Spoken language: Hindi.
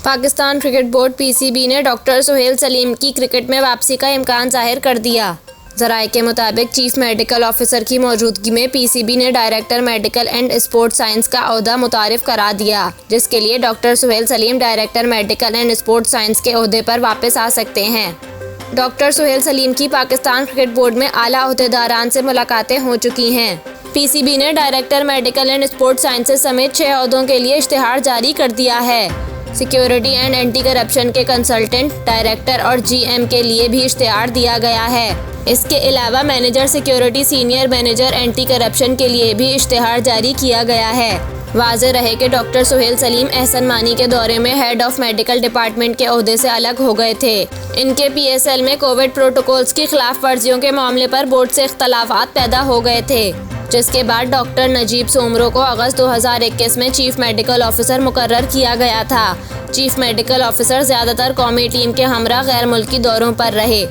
पाकिस्तान क्रिकेट बोर्ड (पीसीबी) ने डॉक्टर सुहेल सलीम की क्रिकेट में वापसी का इम्कान जाहिर कर दिया। ज़राए के मुताबिक चीफ मेडिकल ऑफिसर की मौजूदगी में पीसीबी ने director medical and sports science का ओहदा मुतारिफ करा दिया, जिसके लिए doctor Suhail Saleem director medical and sports science के ओहदे पर वापस आ सकते हैं। डॉक्टर सुहेल सलीम की पाकिस्तान क्रिकेट बोर्ड में आला ओहदेदारान से मुलाकातें हो चुकी हैं। पीसीबी ने director medical and sports sciences समेत 6 ओहदों के लिए इश्तिहार जारी कर दिया है। सिक्योरिटी एंड एंटी करप्शन के कंसल्टेंट, डायरेक्टर और जीएम के लिए भी इश्तिहार दिया गया है। इसके अलावा manager security, senior manager anti corruption के लिए भी इश्तिहार जारी किया गया है। वाज़ेह रहे कि डॉक्टर सुहेल सलीम एहसन मानी के दौरे में हेड ऑफ मेडिकल डिपार्टमेंट के ओहदे से अलग हो गए थे। इनके पीएसएल में कोविड प्रोटोकॉल्स की खिलाफ वर्जियों के मामले पर बोर्ड से इख्तलाफात पैदा हो गए थे, जिसके बाद डॉक्टर नजीब सोमरो को अगस्त 2021 में चीफ मेडिकल ऑफिसर मुकर्रर किया गया था। चीफ मेडिकल ऑफिसर ज़्यादातर कौमी टीम के हमरा गैर मुल्की दौरों पर रहे।